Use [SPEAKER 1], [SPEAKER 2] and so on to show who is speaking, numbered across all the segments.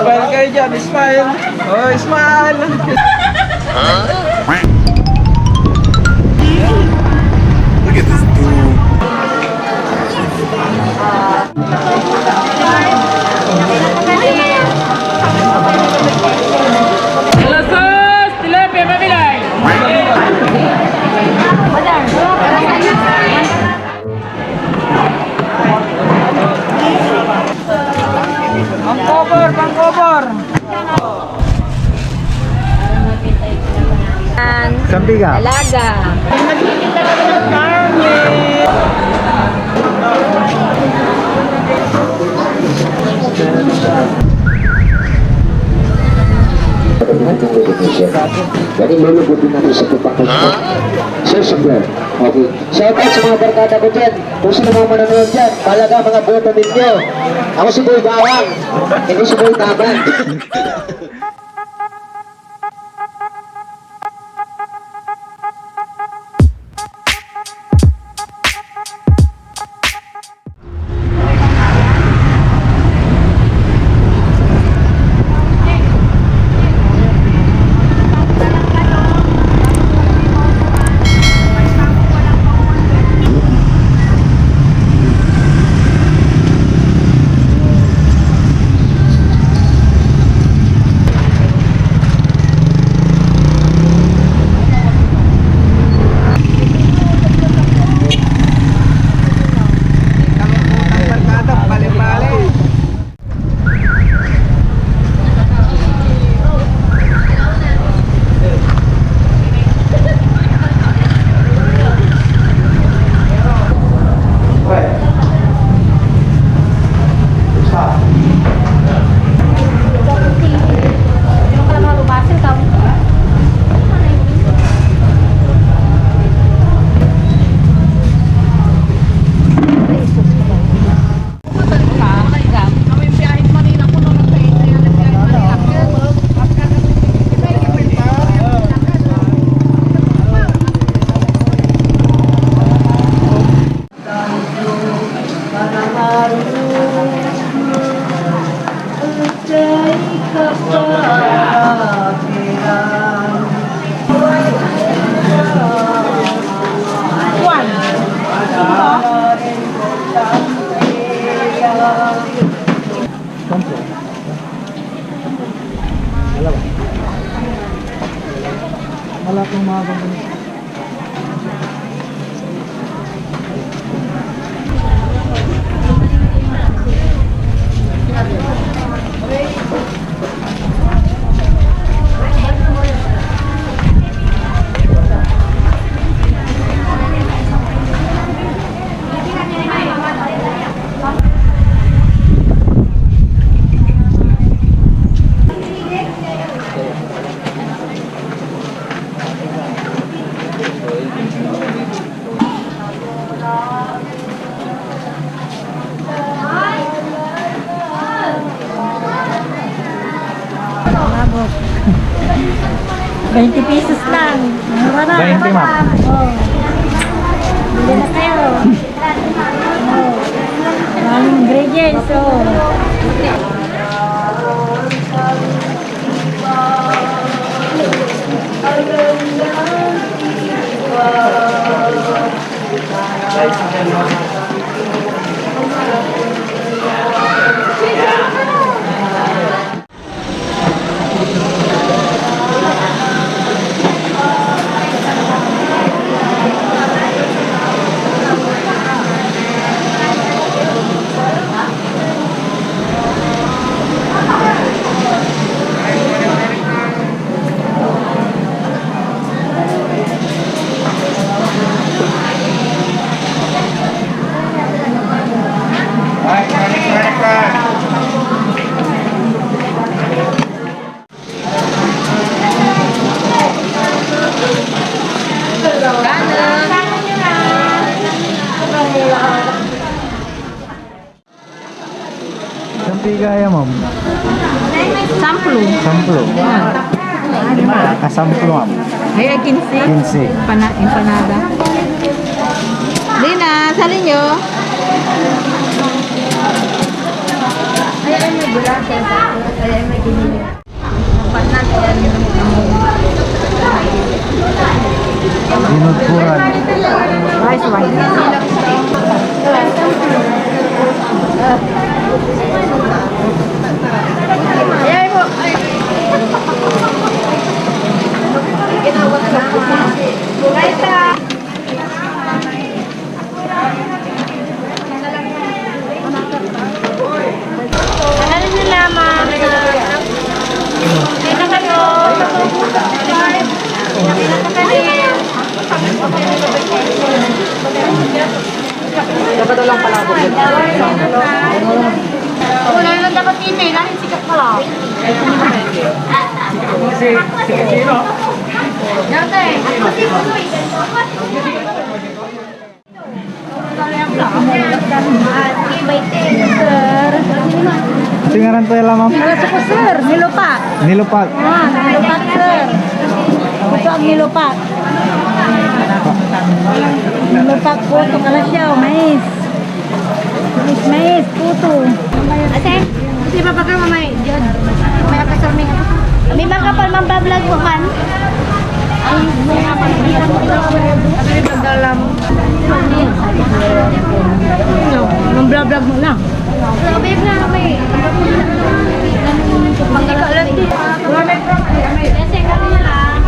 [SPEAKER 1] Smile kayo dyan, smile. Oh, smile.
[SPEAKER 2] Look at this dude.
[SPEAKER 3] Lasas, tilapia, mabilay.
[SPEAKER 1] Pang cover. Sambiga.
[SPEAKER 4] Alaga.
[SPEAKER 5] Jadi lulubutin natin sa tupang pagkakas. Sir, okay. Shout out sa mga barkada ko dyan. Kung sino mga manonood dyan, talaga mga boto ninyo. Ako si Boy Bawang, hindi si Boy Tabang.
[SPEAKER 1] Malaking mga ganito.
[SPEAKER 4] ₱20 lang. Mura na.
[SPEAKER 1] 20, ma'am.
[SPEAKER 4] Oh. Bili na kayo. Oh. Maraming ingredients. Oh. Samplo.
[SPEAKER 6] Samplo. Kasamplo, ma'am.
[SPEAKER 4] Ay, 15.
[SPEAKER 6] 15.
[SPEAKER 4] Empanada. Lina, salin nyo. Ayan, may gula. Ayan, may ginili.
[SPEAKER 6] Dinudpuran.
[SPEAKER 4] Rice wine. Ayan mo. Ano nila, ma'am? Dito kayo. Wala lang dapat ini, lahat sikat pa lang. Dati.
[SPEAKER 6] Singaran po yala, ma'am?
[SPEAKER 4] Nasa ko, sir. Nilupak.
[SPEAKER 6] Nilupak.
[SPEAKER 4] Nilupak, sir. Ito ang nilupak. Nilupak puto, kalasyaw, mais. Mais, puto.
[SPEAKER 7] Ate, kasi papagay mo may Diyan. May kasarming ako. May mga kapal mang bablog mo man. Ay, may kapal kasi magdalam.
[SPEAKER 4] Mang vlog mo lang.
[SPEAKER 7] Sabi na may panggalan din. Kasi kami lang.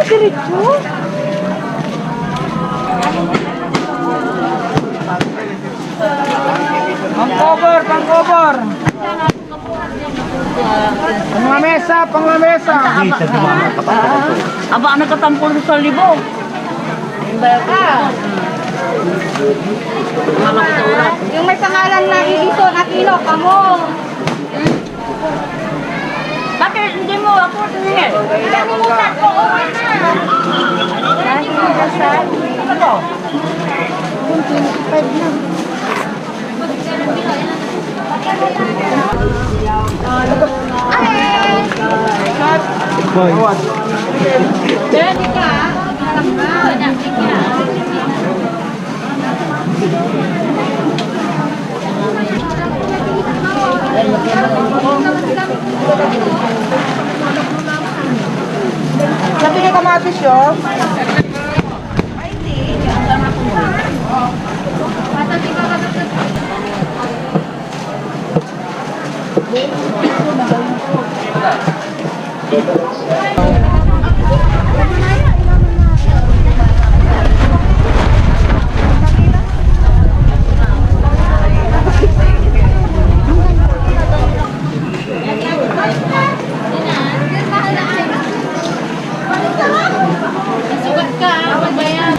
[SPEAKER 4] Diretso.
[SPEAKER 1] Pang-cover, pang-cover. Panglamesa, panglamesa.
[SPEAKER 4] Aba, nagkatampol sa libo.
[SPEAKER 7] Yung may pangalan na Ilison at Ilo, kamo.
[SPEAKER 4] Bakit hindi mo ako tingin?
[SPEAKER 7] Nalimutan ko, okay na.
[SPEAKER 4] Dahil kasal.
[SPEAKER 6] Boy.
[SPEAKER 1] Sabi niya kamatis yun.
[SPEAKER 7] Sugat ka, magbayan.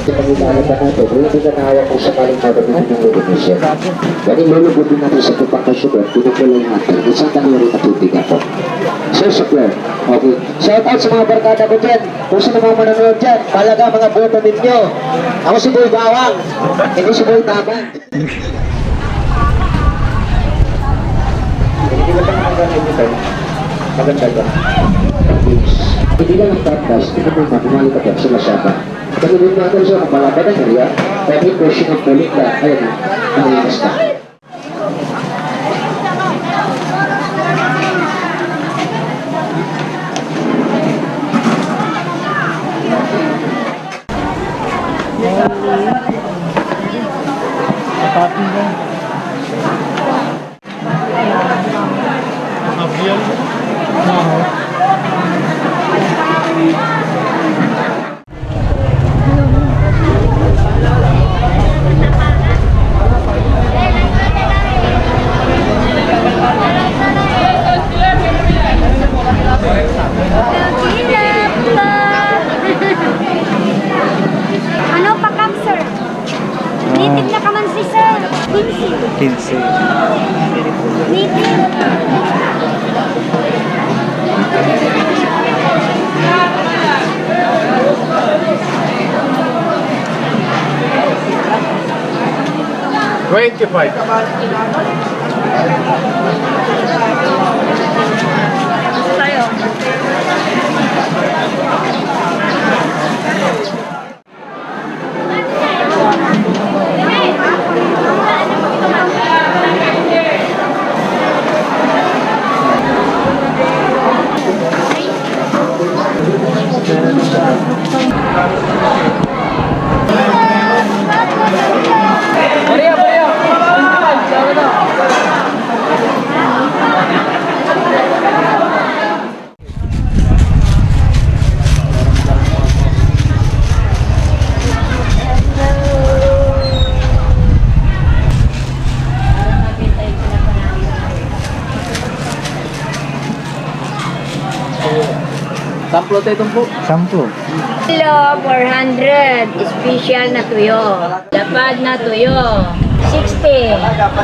[SPEAKER 5] Sa pangitalan pa natin, kung hindi ka nahawa kung sakaling mabagin ng recognition. Dahil lulubutin natin sa tupang kasugat, pinukulay natin, isang kanuri at tubig ako. So, suppler. Okay. Shout out sa mga barkada ko dyan. Kung sino mga manonood dyan, talaga mga boto ninyo. Ako si Boy Bawang, hindi si Boy Tabang. Hindi ba kami magandang ito? Maganda ba? Hindi lang ang podcast, ito po matumali ka sa masyaba. Kami din natin sa kapalaban ng area, kaya may question of balik na, ayun na, ang iwas na.
[SPEAKER 7] Ano pa kam, sir? Native na ka man si sir.
[SPEAKER 6] 15.
[SPEAKER 7] Native. Tayo.
[SPEAKER 1] Samplo tayo itong po.
[SPEAKER 6] 10.
[SPEAKER 4] Kilo, 400. Special na tuyo. Lapad na tuyo. 60.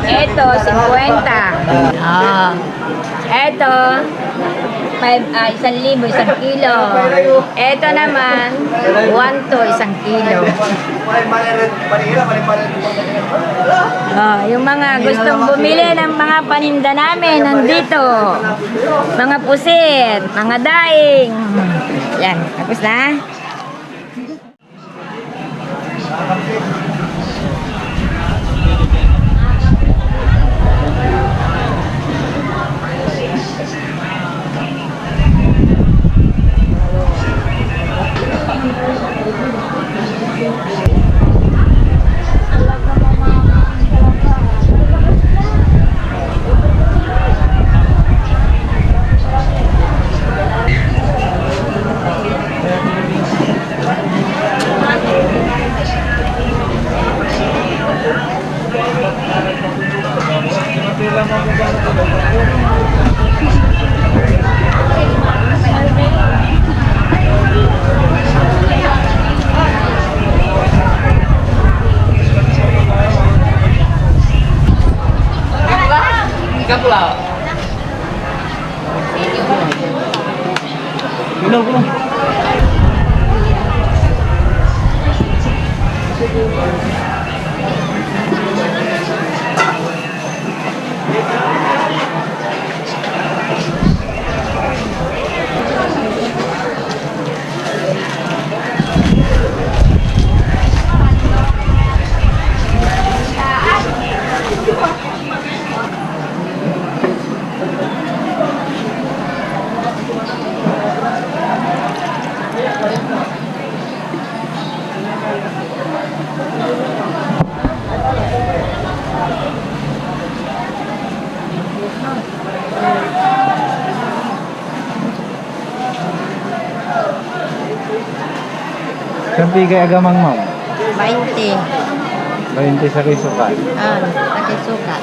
[SPEAKER 4] Ito, 50. Ah. Ito, 1,000, 1 kilo. Ito naman, 1 to 1 kilo. Yung mga gustong bumili ng mga paninda namin, nandito. Mga pusit, mga daing. Yan, tapos na.
[SPEAKER 6] Sampi kay agamang ma'am.
[SPEAKER 4] 20.
[SPEAKER 6] 20 sa kisukat.
[SPEAKER 4] Pakai sukat.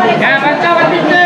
[SPEAKER 3] Kaya kanta, matindi!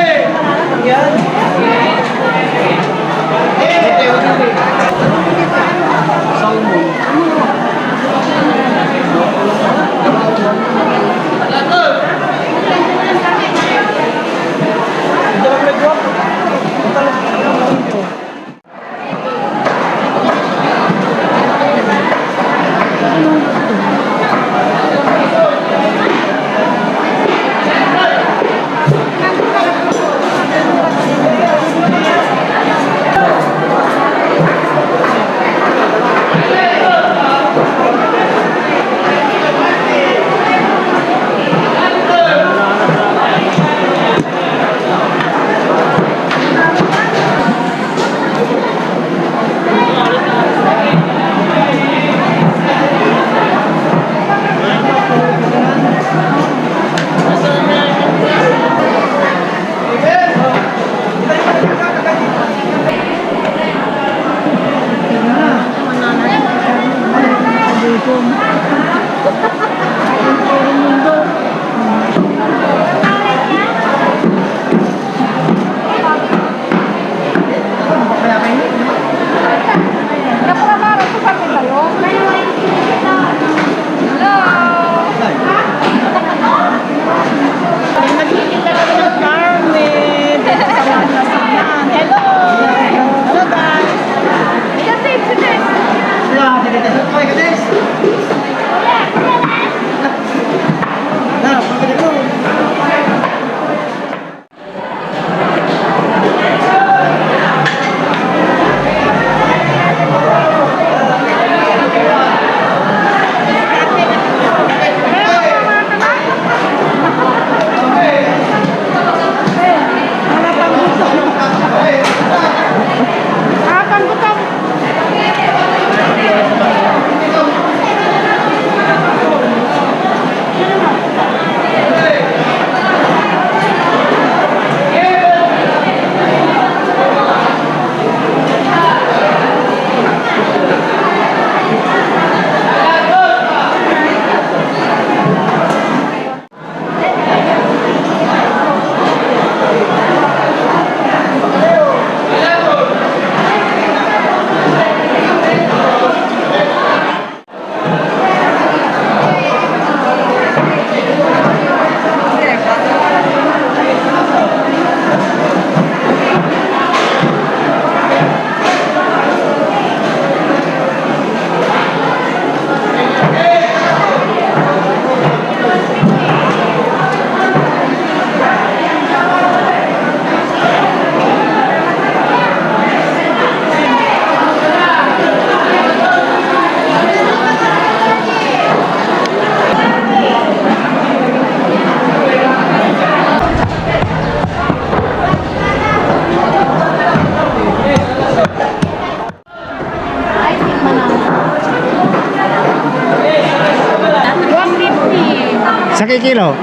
[SPEAKER 6] Sa kilo?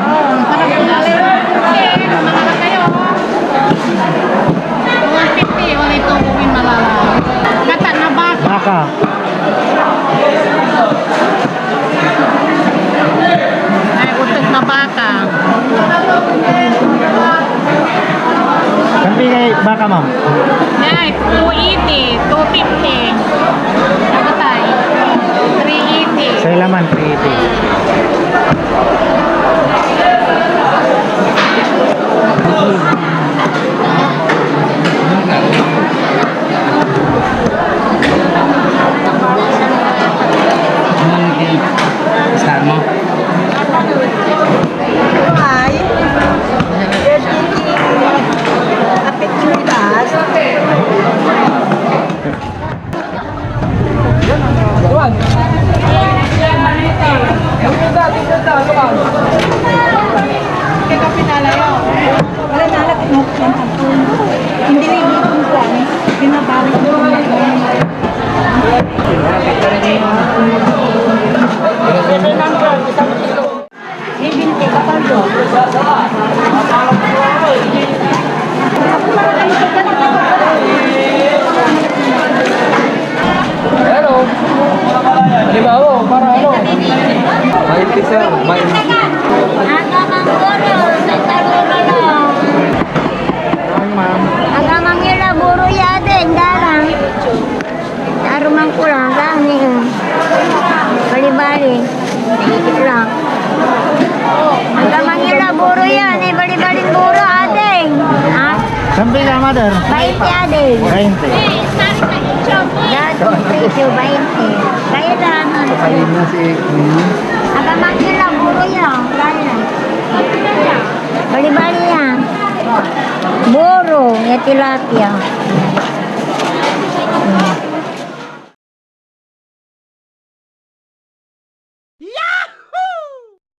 [SPEAKER 6] Baka.
[SPEAKER 7] Ay, utot na baka.
[SPEAKER 6] Kanpi kay baka, ma'am?
[SPEAKER 7] Ay, 280, 250. Ano tayo? 380.
[SPEAKER 6] Sa laman, 380.
[SPEAKER 1] Sir, may
[SPEAKER 4] Ano mang guro, sa taruro lang.
[SPEAKER 6] Pambila, mother.
[SPEAKER 4] 20 adil.
[SPEAKER 6] 20.
[SPEAKER 4] Yan, presyo, 20. Kaya lang.
[SPEAKER 1] Kain na si...
[SPEAKER 4] Agamak nyo lang, buro yan. Kaya. Bali-bali yan. Buro, ya tilapia.